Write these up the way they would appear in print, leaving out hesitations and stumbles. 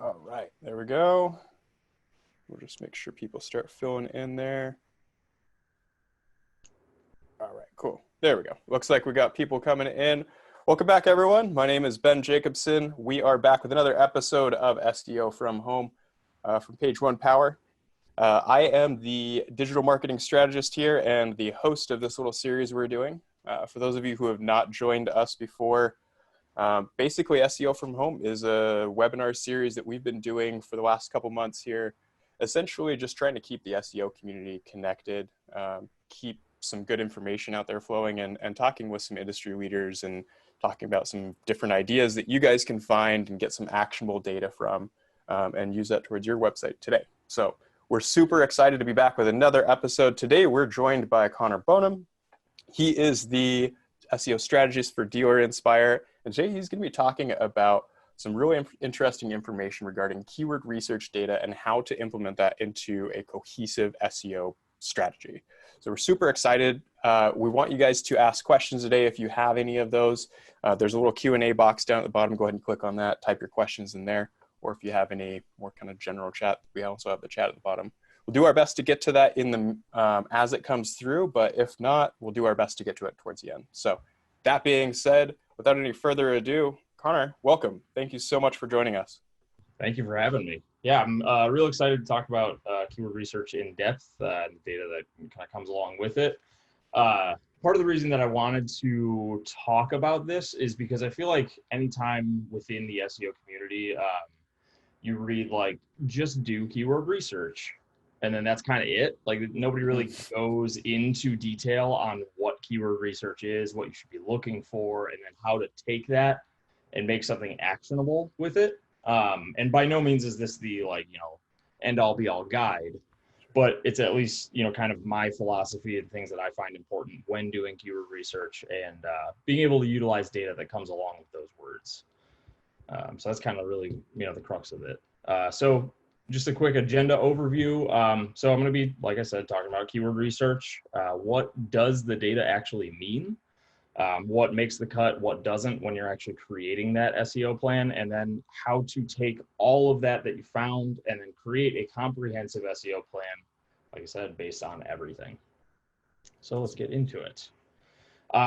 All right, there we go. We'll just make sure people start filling in there. All right, cool. There we go. Looks like we got people coming in. Welcome back, everyone. My name is Ben Jacobson. We are back with another episode of SEO from Home from Page One Power. I am the digital marketing strategist here and the host of this little series we're doing. For those of you who have not joined us before, basically SEO from Home is a webinar series that we've been doing for the last couple months here, essentially just trying to keep the SEO community connected, keep some good information out there flowing, and talking with some industry leaders and talking about some different ideas that you guys can find and get some actionable data from, and use that towards your website today. So we're super excited to be back with another episode. Today we're joined by Connor Bonam. He is the SEO strategist for Dealer Inspire, and today he's going to be talking about some really interesting information regarding keyword research data and how to implement that into a cohesive SEO strategy. So we're super excited. We want you guys to ask questions today if you have any of those. There's a little Q&A box down at the bottom. Go ahead and click on that, type your questions in there. Or if you have any more kind of general chat, we also have the chat at the bottom. We'll do our best to get to that in the as it comes through, but if not, we'll do our best to get to it towards the end. So that being said, without any further ado, Connor, welcome. Thank you so much for joining us. Thank you for having me. Yeah, I'm real excited to talk about keyword research in depth and the data that kind of comes along with it. Part of the reason that I wanted to talk about this is because I feel like anytime within the SEO community, you read like, just do keyword research. And then that's kind of it. Like nobody really goes into detail on what keyword research is, what you should be looking for, and then how to take that and make something actionable with it. And by no means is this the end all be all guide, but it's at least, kind of my philosophy and things that I find important when doing keyword research and being able to utilize data that comes along with those words. So that's kind of really, the crux of it. So just a quick agenda overview. So I'm going to be, like I said, talking about keyword research. What does the data actually mean? What makes the cut, what doesn't when you're actually creating that SEO plan, and then how to take all of that you found and then create a comprehensive SEO plan, like I said, based on everything. So let's get into it.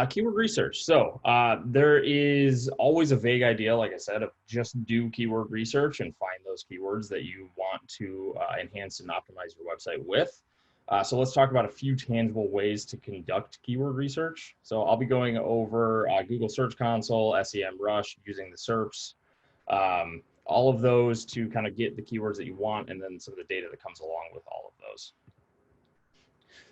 Keyword research. So there is always a vague idea, like I said, of just do keyword research and find those keywords that you want to enhance and optimize your website with. So let's talk about a few tangible ways to conduct keyword research. So I'll be going over Google Search Console, SEMrush, using the SERPs, all of those to kind of get the keywords that you want, and then some of the data that comes along with all of those.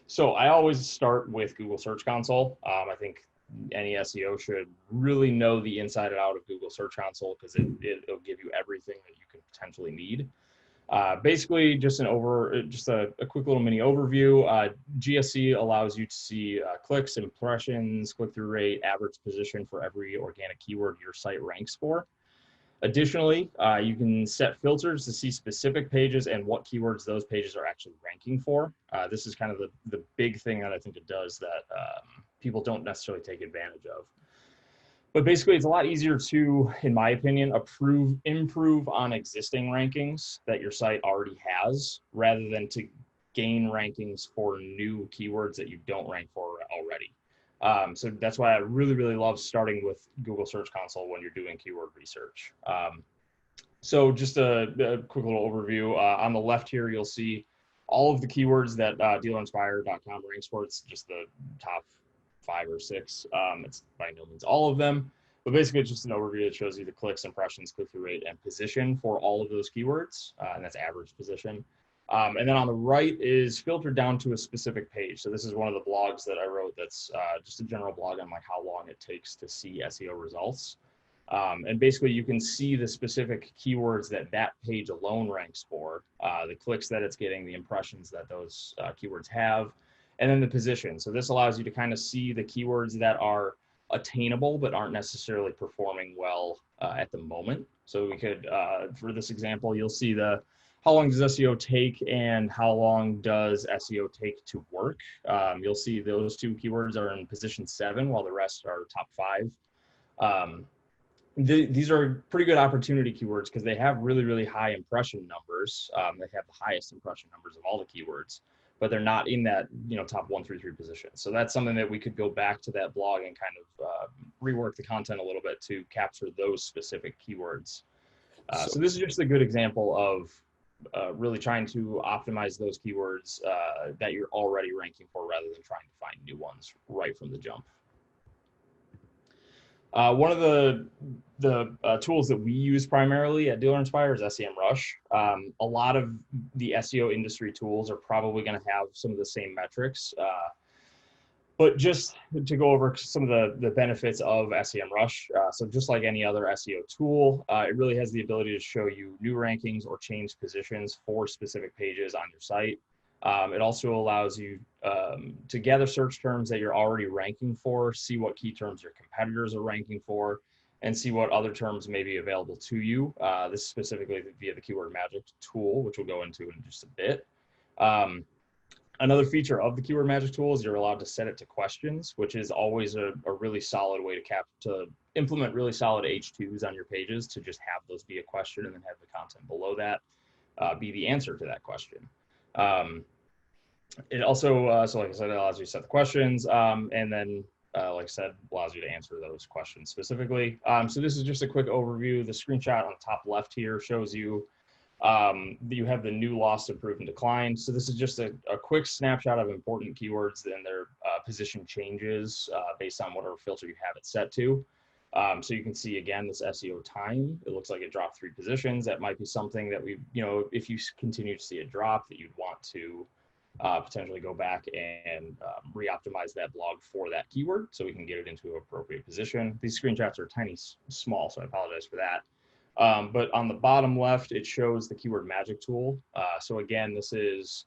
So I always start with Google Search Console. I think any SEO should really know the inside and out of Google Search Console because it'll give you everything that you could potentially need. Basically, just a quick little mini overview. GSC allows you to see clicks, impressions, click-through rate, average position for every organic keyword your site ranks for. Additionally, you can set filters to see specific pages and what keywords those pages are actually ranking for. This is kind of the big thing that I think it does that people don't necessarily take advantage of. But basically, it's a lot easier to, in my opinion, improve on existing rankings that your site already has, rather than to gain rankings for new keywords that you don't rank for already. So that's why I really, really love starting with Google Search Console when you're doing keyword research. So just a quick little overview. On the left here, you'll see all of the keywords that dealerinspire.com ranks for. It's just the top 5 or 6. It's by no means all of them, but basically it's just an overview that shows you the clicks, impressions, click-through rate, and position for all of those keywords, and that's average position. And then on the right is filtered down to a specific page. So this is one of the blogs that I wrote that's just a general blog on like how long it takes to see SEO results. And basically you can see the specific keywords that page alone ranks for, the clicks that it's getting, the impressions that those keywords have, and then the position. So this allows you to kind of see the keywords that are attainable but aren't necessarily performing well at the moment. So we could, for this example, you'll see how long does SEO take and how long does SEO take to work. You'll see those two keywords are in position 7 while the rest are top 5. these are pretty good opportunity keywords because they have really, really high impression numbers. They have the highest impression numbers of all the keywords, but they're not in that, top 1 through 3 position. So that's something that we could go back to that blog and kind of rework the content a little bit to capture those specific keywords. So this is just a good example of really trying to optimize those keywords that you're already ranking for rather than trying to find new ones right from the jump. One of the tools that we use primarily at Dealer Inspire is SEMrush. A lot of the SEO industry tools are probably going to have some of the same metrics, but just to go over some of the benefits of SEMrush. So just like any other SEO tool, it really has the ability to show you new rankings or change positions for specific pages on your site. It also allows you to gather search terms that you're already ranking for, see what key terms your competitors are ranking for, and see what other terms may be available to you. This is specifically via the Keyword Magic tool, which we'll go into in just a bit. Another feature of the Keyword Magic tool is you're allowed to set it to questions, which is always a really solid way to implement really solid H2s on your pages, to just have those be a question and then have the content below that be the answer to that question. It also, so like I said, it allows you to set the questions, and then, like I said, allows you to answer those questions specifically. So this is just a quick overview. The screenshot on the top left here shows you you have the new, lost, improved, and declined. So this is just a quick snapshot of important keywords and their position changes based on whatever filter you have it set to. So you can see, again, this SEO time, it looks like it dropped 3 positions. That might be something that we, if you continue to see a drop, that you'd want to potentially go back and re-optimize that blog for that keyword so we can get it into an appropriate position. These screenshots are tiny small, so I apologize for that. But on the bottom left, it shows the Keyword Magic tool. So again, this is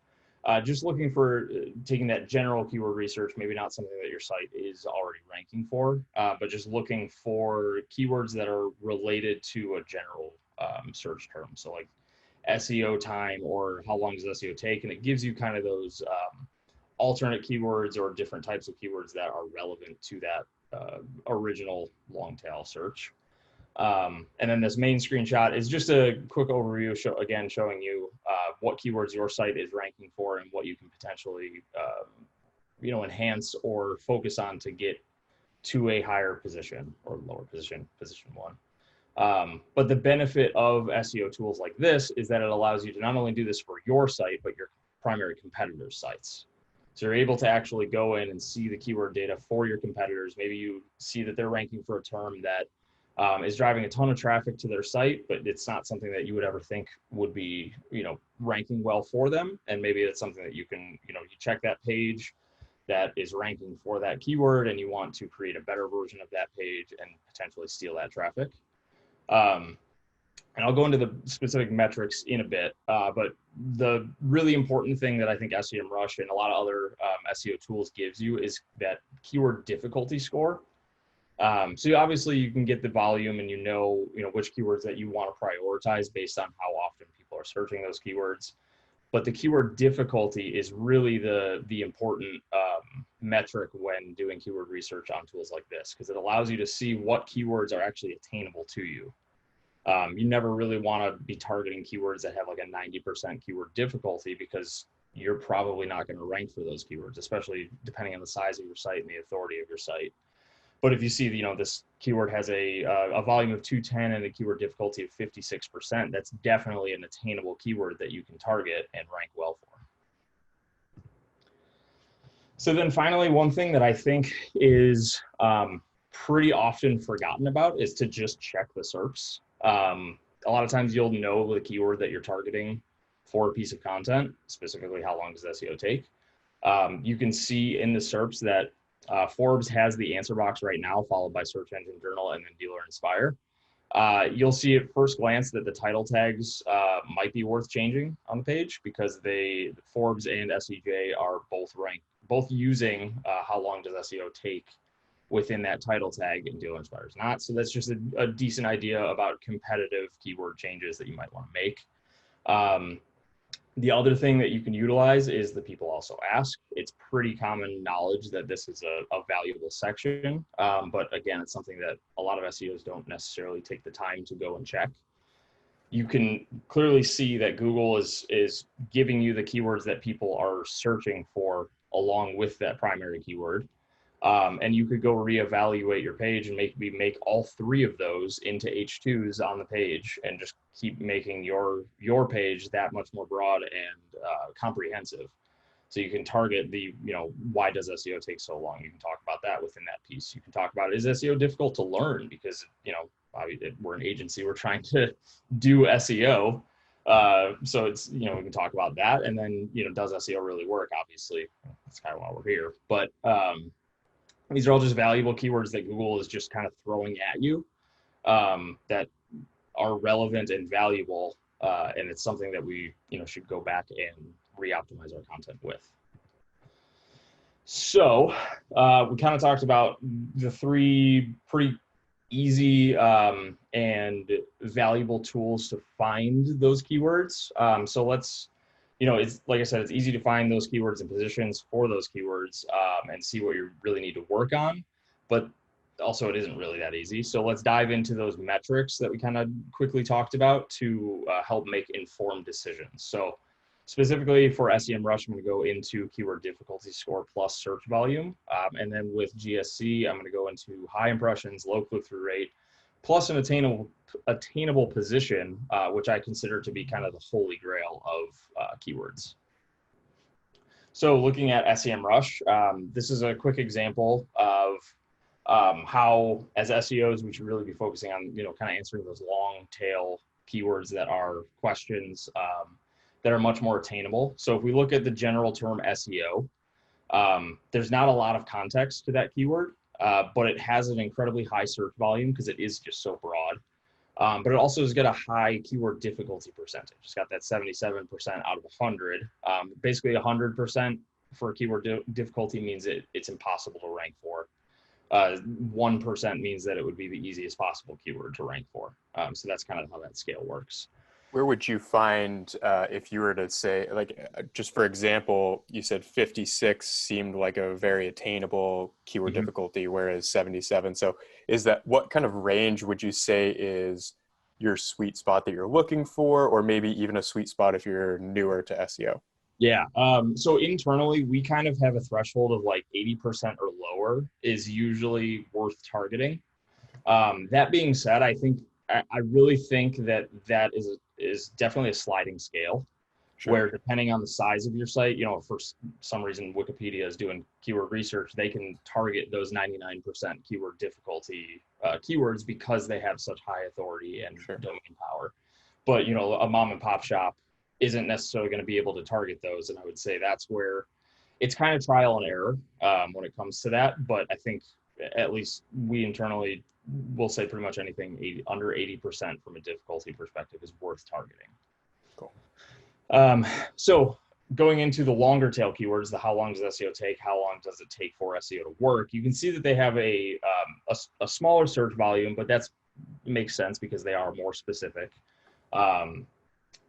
just looking for taking that general keyword research, maybe not something that your site is already ranking for, but just looking for keywords that are related to a general search term. So like SEO time, or how long does SEO take? And it gives you kind of those alternate keywords or different types of keywords that are relevant to that original long tail search. And then this main screenshot is just a quick overview, showing you what keywords your site is ranking for and what you can potentially, enhance or focus on to get to a higher position or lower position, position 1. But the benefit of SEO tools like this is that it allows you to not only do this for your site, but your primary competitors' sites. So you're able to actually go in and see the keyword data for your competitors. Maybe you see that they're ranking for a term that is driving a ton of traffic to their site, but it's not something that you would ever think would be, ranking well for them. And maybe it's something that you can, you check that page that is ranking for that keyword and you want to create a better version of that page and potentially steal that traffic. And I'll go into the specific metrics in a bit, but the really important thing that I think SEMrush and a lot of other SEO tools gives you is that keyword difficulty score. So obviously you can get the volume and which keywords that you want to prioritize based on how often people are searching those keywords. But the keyword difficulty is really the important metric when doing keyword research on tools like this, because it allows you to see what keywords are actually attainable to you. You never really want to be targeting keywords that have like a 90% keyword difficulty, because you're probably not going to rank for those keywords, especially depending on the size of your site and the authority of your site. But if you see, this keyword has a volume of 210 and a keyword difficulty of 56%, that's definitely an attainable keyword that you can target and rank well for. So then finally, one thing that I think is pretty often forgotten about is to just check the SERPs. A lot of times you'll know the keyword that you're targeting for a piece of content, specifically how long does SEO take. You can see in the SERPs that Forbes has the answer box right now, followed by Search Engine Journal and then Dealer Inspire. You'll see at first glance that the title tags might be worth changing on the page, because Forbes and SEJ are both using how long does SEO take within that title tag, and Dealer Inspire is not. So that's just a decent idea about competitive keyword changes that you might want to make. The other thing that you can utilize is the people also ask. It's pretty common knowledge that this is a valuable section, but again, it's something that a lot of SEOs don't necessarily take the time to go and check. You can clearly see that Google is giving you the keywords that people are searching for along with that primary keyword. And you could go reevaluate your page and maybe make all three of those into H2s on the page and just keep making your page that much more broad and comprehensive. So you can target why does SEO take so long? You can talk about that within that piece. You can talk about, is SEO difficult to learn? Because, we're an agency, we're trying to do SEO. So it's, we can talk about that. And then, does SEO really work? Obviously, that's kind of why we're here. But these are all just valuable keywords that Google is just kind of throwing at you that are relevant and valuable. And it's something that we, should go back and re-optimize our content with. So we kind of talked about the three pretty easy and valuable tools to find those keywords. So let's, it's like I said, it's easy to find those keywords and positions for those keywords and see what you really need to work on. But also it isn't really that easy. So let's dive into those metrics that we kind of quickly talked about to help make informed decisions. So specifically for SEMrush, I'm going to go into keyword difficulty score plus search volume. And then with GSC, I'm going to go into high impressions, low click-through rate, plus an attainable position, which I consider to be kind of the holy grail of keywords. So looking at SEMrush, this is a quick example of how, as SEOs, we should really be focusing on, kind of answering those long tail keywords that are questions that are much more attainable. So if we look at the general term SEO, there's not a lot of context to that keyword, but it has an incredibly high search volume because it is just so broad. But it also has got a high keyword difficulty percentage. It's got that 77% out of 100. Basically 100% for keyword difficulty means it's impossible to rank for. 1% means that it would be the easiest possible keyword to rank for. So that's kind of how that scale works. Where would you find, if you were to say, just for example, you said 56 seemed like a very attainable keyword difficulty, whereas 77. So what kind of range would you say is your sweet spot that you're looking for, or maybe even a sweet spot if you're newer to SEO? Yeah. So internally, we kind of have a threshold of like 80% or lower is usually worth targeting. That being said, I really think that is definitely a sliding scale. Sure. Where depending on the size of your site, for some reason Wikipedia is doing keyword research, they can target those 99% keyword difficulty keywords because they have such high authority and domain power. But a mom and pop shop isn't necessarily going to be able to target those, and I would say that's where it's kind of trial and error when it comes to that. But I think at least we internally will say pretty much anything under 80% from a difficulty perspective is worth targeting. Cool. So going into the longer tail keywords, the how long does SEO take? How long does it take for SEO to work? You can see that they have a smaller search volume, but that makes sense because they are more specific.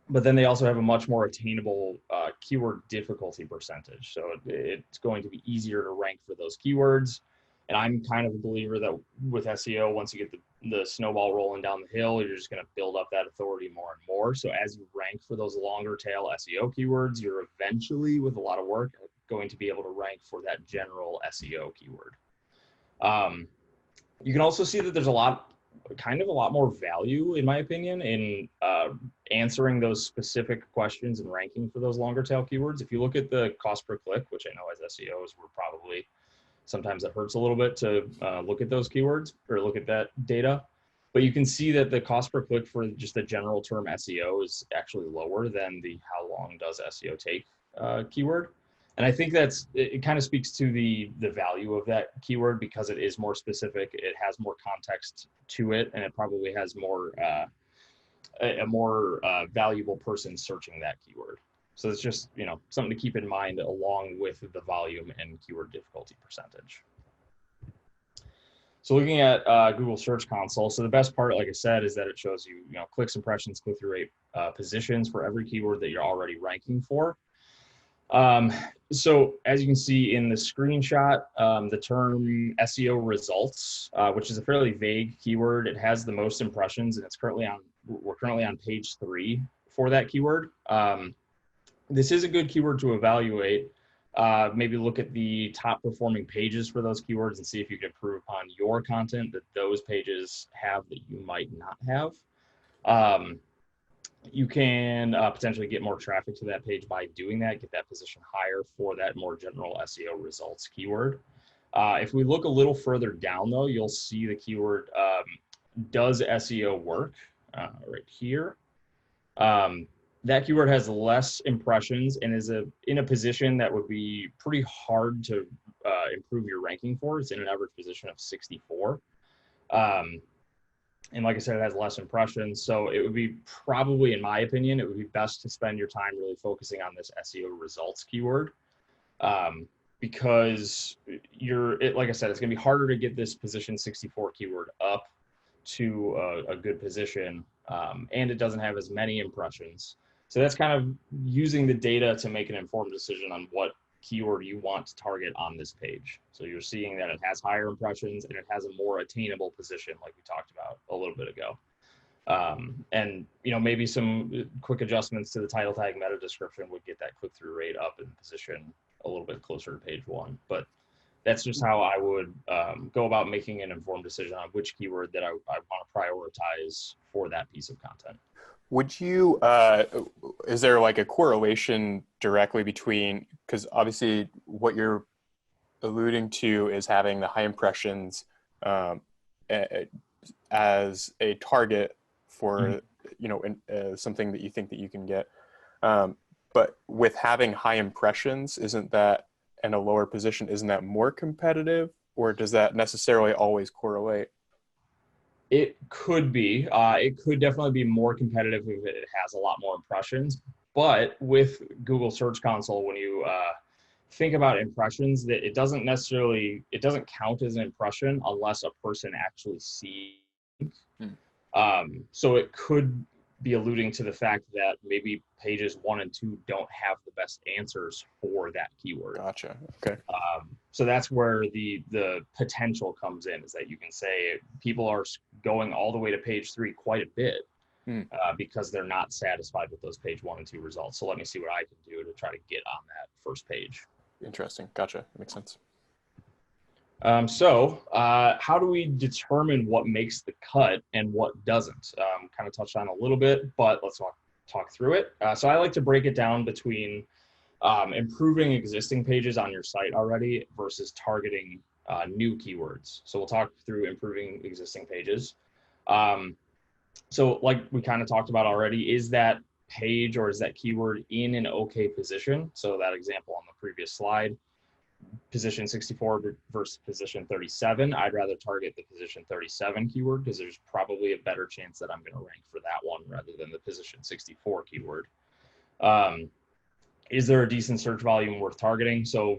But then they also have a much more attainable keyword difficulty percentage. So it's going to be easier to rank for those keywords. And I'm kind of a believer that with SEO, once you get the snowball rolling down the hill, you're just going to build up that authority more and more. So as you rank for those longer tail SEO keywords, you're eventually, with a lot of work, going to be able to rank for that general SEO keyword. You can also see that there's a lot more value, in my opinion, in answering those specific questions and ranking for those longer tail keywords. If you look at the cost per click, which I know as SEOs, we're probably, sometimes it hurts a little bit to look at those keywords or look at that data, but you can see that the cost per click for just the general term SEO is actually lower than the how long does SEO take keyword. And I think it kind of speaks to the value of that keyword because it is more specific, it has more context to it, and it probably has more a more valuable person searching that keyword. So it's just, something to keep in mind along with the volume and keyword difficulty percentage. So looking at Google Search Console, so the best part, like I said, is that it shows you, clicks, impressions, click-through rate, positions for every keyword that you're already ranking for. So as you can see in the screenshot, the term SEO results, which is a fairly vague keyword, it has the most impressions, and we're currently on page 3 for that keyword. This is a good keyword to evaluate. Maybe look at the top performing pages for those keywords and see if you can improve upon your content that those pages have that you might not have. You can potentially get more traffic to that page by doing that, get that position higher for that more general SEO results keyword. If we look a little further down though, you'll see the keyword does SEO work right here. That keyword has less impressions and is in a position that would be pretty hard to improve your ranking for. It's in an average position of 64. And like I said, it has less impressions. So it would be probably, in my opinion, it would be best to spend your time really focusing on this SEO results keyword. Because like I said, it's going to be harder to get this position 64 keyword up to a good position. And it doesn't have as many impressions. So that's kind of using the data to make an informed decision on what keyword you want to target on this page. So you're seeing that it has higher impressions and it has a more attainable position, like we talked about a little bit ago. And maybe some quick adjustments to the title tag meta description would get that click-through rate up in position a little bit closer to page 1. But that's just how I would go about making an informed decision on which keyword that I want to prioritize for that piece of content. Would you, is there like a correlation directly between, because obviously what you're alluding to is having the high impressions as a target for, something that you think that you can get. But with having high impressions, isn't that, and a lower position, isn't that more competitive, or does that necessarily always correlate? It could be. It could definitely be more competitive if it has a lot more impressions. But with Google Search Console, when you think about impressions, that it doesn't count as an impression unless a person actually sees. So it could be alluding to the fact that maybe pages 1 and 2 don't have the best answers for that keyword. Gotcha. Okay. So that's where the potential comes in, is that you can say people are going all the way to page 3 quite a bit because they're not satisfied with those page 1 and 2 results. So let me see what I can do to try to get on that first page. Interesting. Gotcha. That makes sense. So how do we determine what makes the cut and what doesn't? Kind of touched on a little bit, but let's talk through it. So I like to break it down between improving existing pages on your site already versus targeting new keywords. So we'll talk through improving existing pages. So like we kind of talked about already, is that page or is that keyword in an okay position? So that example on the previous slide, position 64 versus position 37, I'd rather target the position 37 keyword because there's probably a better chance that I'm going to rank for that one rather than the position 64 keyword. Is there a decent search volume worth targeting? So,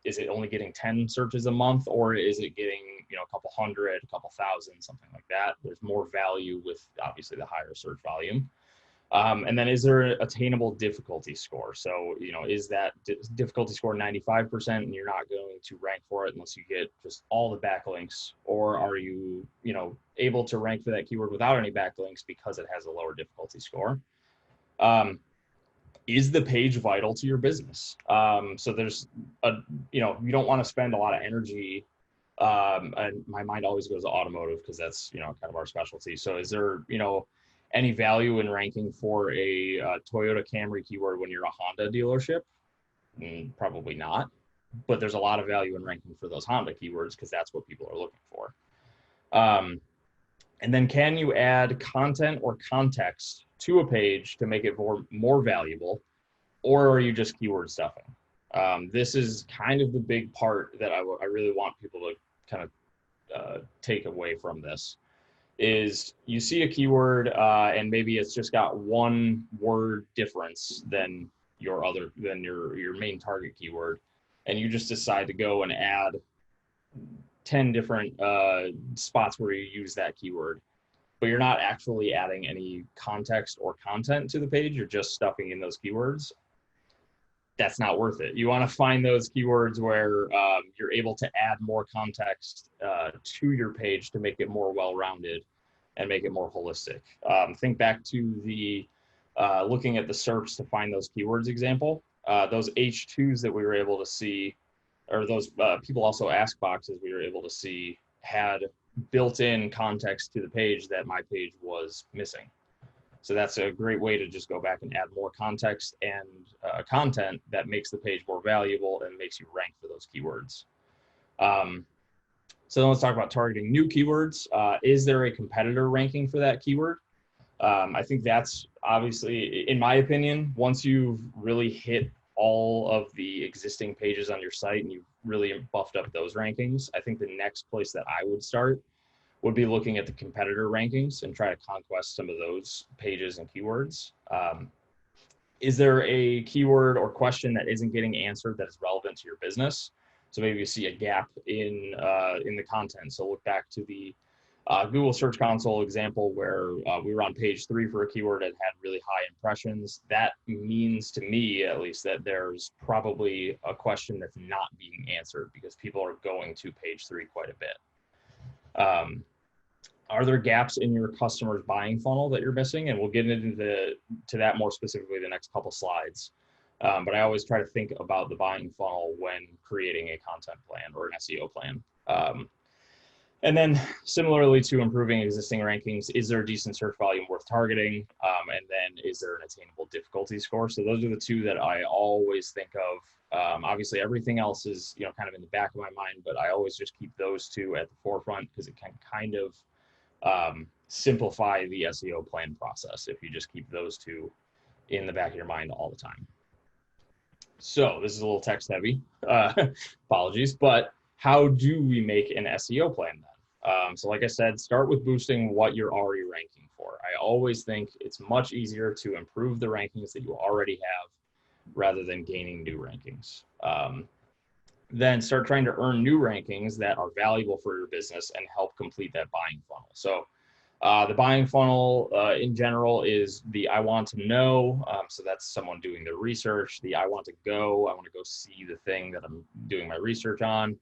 is it only getting 10 searches a month, or is it getting, a couple hundred, a couple thousand, something like that? There's more value with obviously the higher search volume. And then is there an attainable difficulty score? So, is that difficulty score 95% and you're not going to rank for it unless you get just all the backlinks? Or are you, able to rank for that keyword without any backlinks because it has a lower difficulty score? Is the page vital to your business? So there's you don't want to spend a lot of energy. And my mind always goes to automotive because that's, kind of our specialty. So is there, any value in ranking for a Toyota Camry keyword when you're a Honda dealership? Probably not, but there's a lot of value in ranking for those Honda keywords because that's what people are looking for. And then can you add content or context to a page to make it more valuable, or are you just keyword stuffing? This is kind of the big part that I really want people to kind of take away from this. Is you see a keyword and maybe it's just got one word difference than your main target keyword, and you just decide to go and add 10 different spots where you use that keyword, but you're not actually adding any context or content to the page. You're just stuffing in those keywords. That's not worth it. You want to find those keywords where you're able to add more context to your page to make it more well-rounded and make it more holistic. Think back to the looking at the SERPs to find those keywords example. Those H2s that we were able to see, or those people also ask boxes we were able to see, had built-in context to the page that my page was missing. So that's a great way to just go back and add more context and content that makes the page more valuable and makes you rank for those keywords. So then let's talk about targeting new keywords. Is there a competitor ranking for that keyword? I think that's obviously, in my opinion, once you've really hit all of the existing pages on your site and you've really buffed up those rankings, I think the next place that I would start would be looking at the competitor rankings and try to conquest some of those pages and keywords. Is there a keyword or question that isn't getting answered that is relevant to your business? So maybe you see a gap in the content. So look back to the Google Search Console example where we were on page 3 for a keyword that had really high impressions. That means, to me at least, that there's probably a question that's not being answered because people are going to page 3 quite a bit. Are there gaps in your customer's buying funnel that you're missing? And we'll get into that more specifically the next couple slides. But I always try to think about the buying funnel when creating a content plan or an SEO plan. And then similarly to improving existing rankings, is there a decent search volume worth targeting? And then is there an attainable difficulty score? So those are the two that I always think of. Obviously everything else is, kind of in the back of my mind, but I always just keep those two at the forefront because it can kind of simplify the SEO plan process if you just keep those two in the back of your mind all the time. So this is a little text heavy, apologies, but how do we make an SEO plan then? So like I said, start with boosting what you're already ranking for. I always think it's much easier to improve the rankings that you already have rather than gaining new rankings. Then start trying to earn new rankings that are valuable for your business and help complete that buying funnel. So the buying funnel in general is the I want to know. So that's someone doing their research. The I want to go see the thing that I'm doing my research on.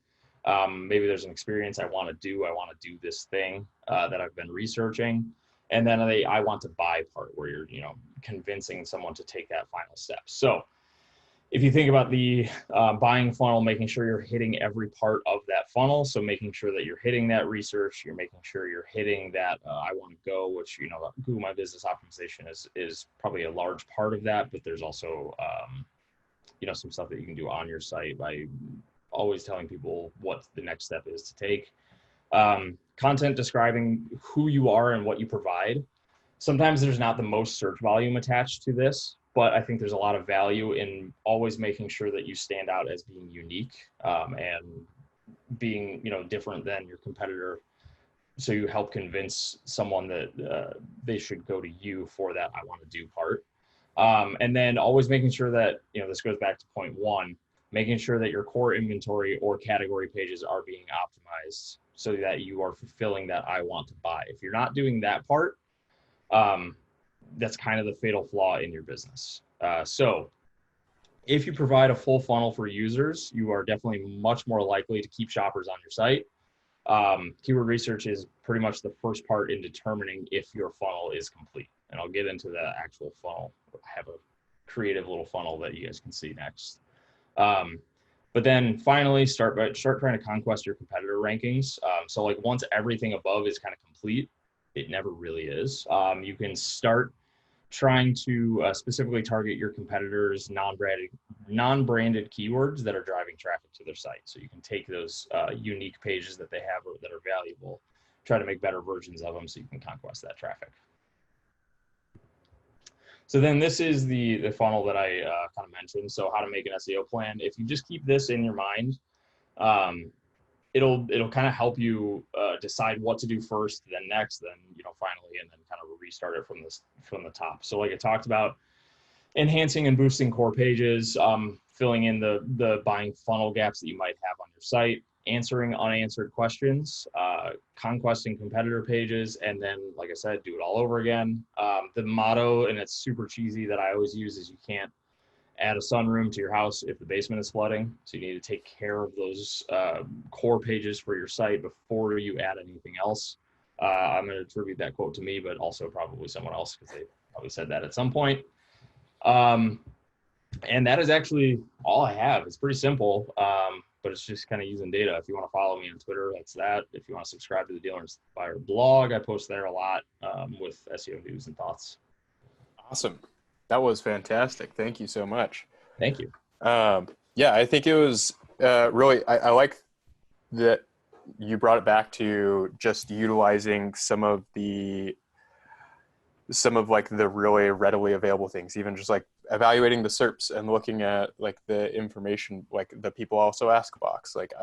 Maybe there's an experience I want to do this thing that I've been researching. And then the I want to buy part where you're, convincing someone to take that final step. So if you think about the buying funnel, making sure you're hitting every part of that funnel. So making sure that you're hitting that research, you're making sure you're hitting that I want to go, which, Google My Business Optimization is probably a large part of that, but there's also, some stuff that you can do on your site by always telling people what the next step is to take. Content describing who you are and what you provide. Sometimes there's not the most search volume attached to this, but I think there's a lot of value in always making sure that you stand out as being unique and being, different than your competitor. So you help convince someone that they should go to you for that I want to do part. And then always making sure that, this goes back to point 1, making sure that your core inventory or category pages are being optimized so that you are fulfilling that I want to buy. If you're not doing that part, that's kind of the fatal flaw in your business. So if you provide a full funnel for users, you are definitely much more likely to keep shoppers on your site. Keyword research is pretty much the first part in determining if your funnel is complete. And I'll get into the actual funnel. I have a creative little funnel that you guys can see next. But then finally start trying to conquest your competitor rankings. So like once everything above is kind of complete, it never really is. You can start trying to specifically target your competitors' non-branded keywords that are driving traffic to their site. So you can take those unique pages that they have or that are valuable, try to make better versions of them so you can conquest that traffic. So then this is the funnel that I kind of mentioned. So how to make an SEO plan. If you just keep this in your mind, it'll kind of help you decide what to do first, then next, then finally, and then kind of restart it from the top. So like I talked about, enhancing and boosting core pages, filling in the buying funnel gaps that you might have on your site, answering unanswered questions, conquesting competitor pages, and then, like I said, do it all over again. The motto, and it's super cheesy, that I always use is you can't add a sunroom to your house if the basement is flooding. So you need to take care of those core pages for your site before you add anything else. I'm going to attribute that quote to me, but also probably someone else, because they probably said that at some point. And that is actually all I have. It's pretty simple, but it's just kind of using data. If you want to follow me on Twitter, that's that. If you want to subscribe to the Dealer Inspire blog, I post there a lot with SEO news and thoughts. Awesome. That was fantastic. Thank you so much. Thank you. Yeah, I think it was really, I like that you brought it back to just utilizing some of like the really readily available things, even just like evaluating the SERPs and looking at like the information, like the people also ask box. Like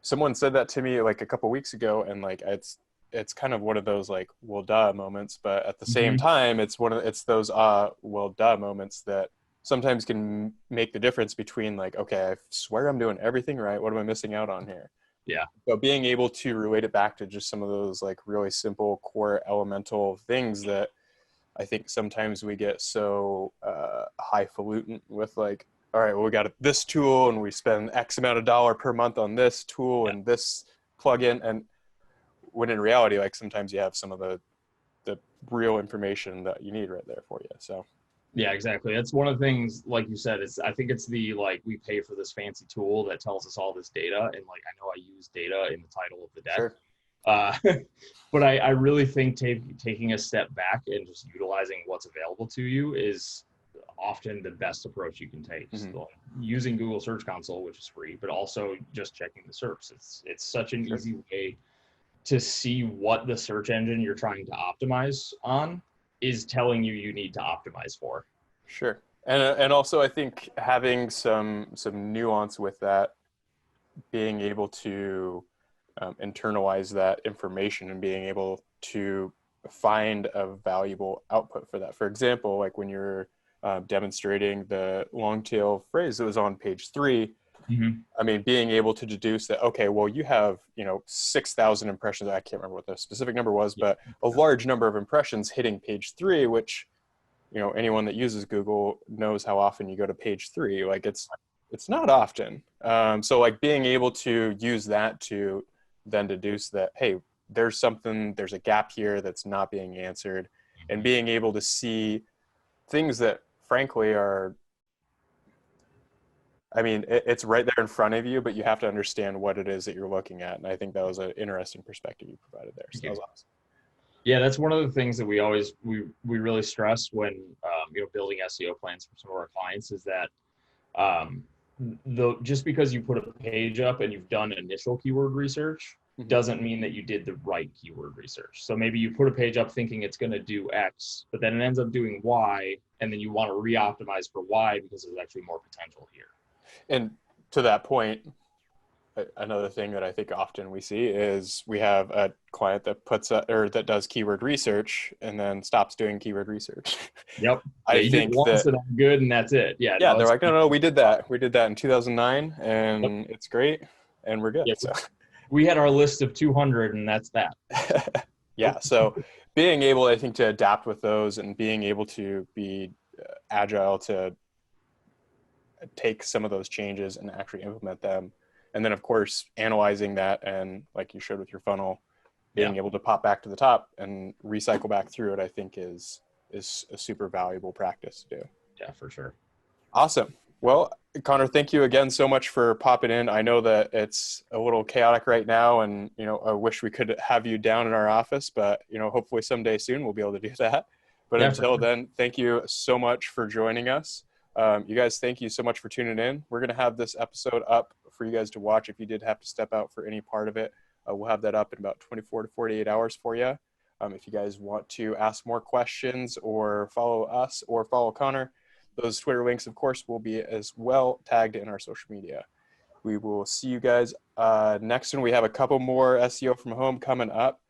someone said that to me like a couple weeks ago, and like it's kind of one of those like, well, duh moments, but at the same time, it's those well, duh moments that sometimes can make the difference between like, okay, I swear I'm doing everything right. What am I missing out on here? Yeah. So being able to relate it back to just some of those like really simple core elemental things that I think sometimes we get so highfalutin with, like, all right, well, we got this tool and we spend X amount of dollar per month on this tool and this plugin. And when in reality, like sometimes you have some of the real information that you need right there for you. So. Yeah, exactly. That's one of the things, like you said, I think it's the, like, we pay for this fancy tool that tells us all this data. And like, I know I use data in the title of the deck. Sure. But I really think taking a step back and just utilizing what's available to you is often the best approach you can take. So using Google Search Console, which is free, but also just checking the SERPs. It's such an easy way to see what the search engine you're trying to optimize on is telling you need to optimize for. Sure. And also I think having some nuance with that, being able to internalize that information and being able to find a valuable output for that. For example, like when you're demonstrating the long tail phrase that was on page 3, I mean, being able to deduce that, okay, well, you have, 6,000 impressions. I can't remember what the specific number was, but a large number of impressions hitting page 3, which, anyone that uses Google knows how often you go to page 3. Like it's not often. So like being able to use that to then deduce that, hey, there's a gap here that's not being answered, and being able to see things that frankly are, I mean, it's right there in front of you, but you have to understand what it is that you're looking at. And I think that was an interesting perspective you provided there. So that was awesome. Yeah, that's one of the things that we always, we really stress when, building SEO plans for some of our clients is that just because you put a page up and you've done initial keyword research doesn't mean that you did the right keyword research. So maybe you put a page up thinking it's going to do X, but then it ends up doing Y, and then you want to re-optimize for Y because there's actually more potential here. And to that point, another thing that I think often we see is we have a client that that does keyword research and then stops doing keyword research. Yep. I think once and I'm good and that's it. Yeah. Yeah. They're like, no, we did that. We did that in 2009 and it's great and we're good. Yeah, so we had our list of 200 and that's that. Yeah. So being able, I think, to adapt with those and being able to be agile to take some of those changes and actually implement them. And then of course, analyzing that and like you showed with your funnel, being able to pop back to the top and recycle back through it, I think is a super valuable practice to do. Yeah, for sure. Awesome. Well, Connor, thank you again so much for popping in. I know that it's a little chaotic right now and, I wish we could have you down in our office, but, hopefully someday soon we'll be able to do that. But until then, thank you so much for joining us. You guys, thank you so much for tuning in. We're going to have this episode up for you guys to watch. If you did have to step out for any part of it, we'll have that up in about 24 to 48 hours for you. If you guys want to ask more questions or follow us or follow Connor, those Twitter links, of course, will be as well tagged in our social media. We will see you guys next one. We have a couple more SEO from home coming up.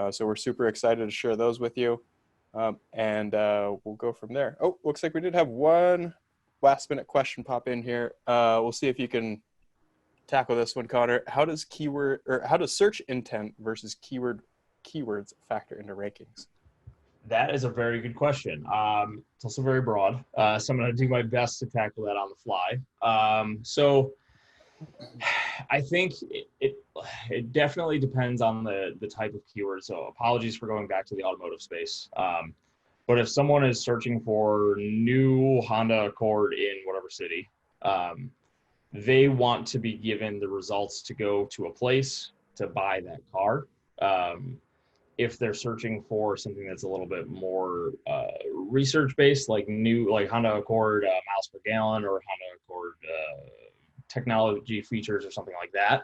So we're super excited to share those with you. And we'll go from there. Oh, looks like we did have one last minute question pop in here. We'll see if you can tackle this one, Connor. How does search intent versus keywords factor into rankings? That is a very good question. It's also very broad, so I'm going to do my best to tackle that on the fly. So I think it definitely depends on the type of keyword. So apologies for going back to the automotive space. But if someone is searching for new Honda Accord in whatever city, they want to be given the results to go to a place to buy that car. If they're searching for something that's a little bit more research-based, like Honda Accord miles per gallon or Honda Accord technology features or something like that,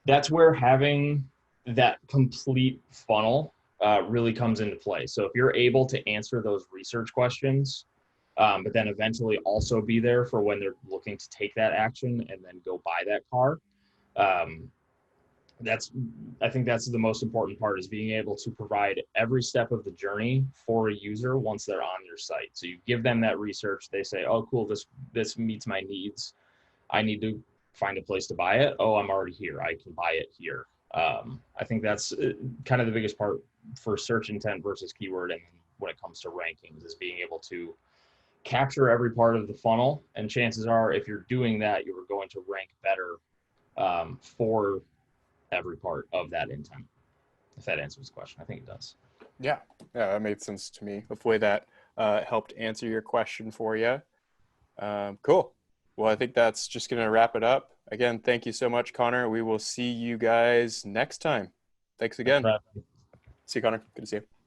that's where having that complete funnel really comes into play. So if you're able to answer those research questions, but then eventually also be there for when they're looking to take that action and then go buy that car, I think that's the most important part, is being able to provide every step of the journey for a user once they're on your site. So you give them that research, they say, oh, cool, this meets my needs. I need to find a place to buy it. Oh, I'm already here. I can buy it here. I think that's kind of the biggest part for search intent versus keyword. And when it comes to rankings, is being able to capture every part of the funnel. And chances are, if you're doing that, you're going to rank better for every part of that intent. If that answers the question, I think it does. Yeah, that made sense to me. Hopefully that helped answer your question for you. Cool. Well, I think that's just going to wrap it up. Again, thank you so much, Connor. We will see you guys next time. Thanks again. See you, Connor. Good to see you.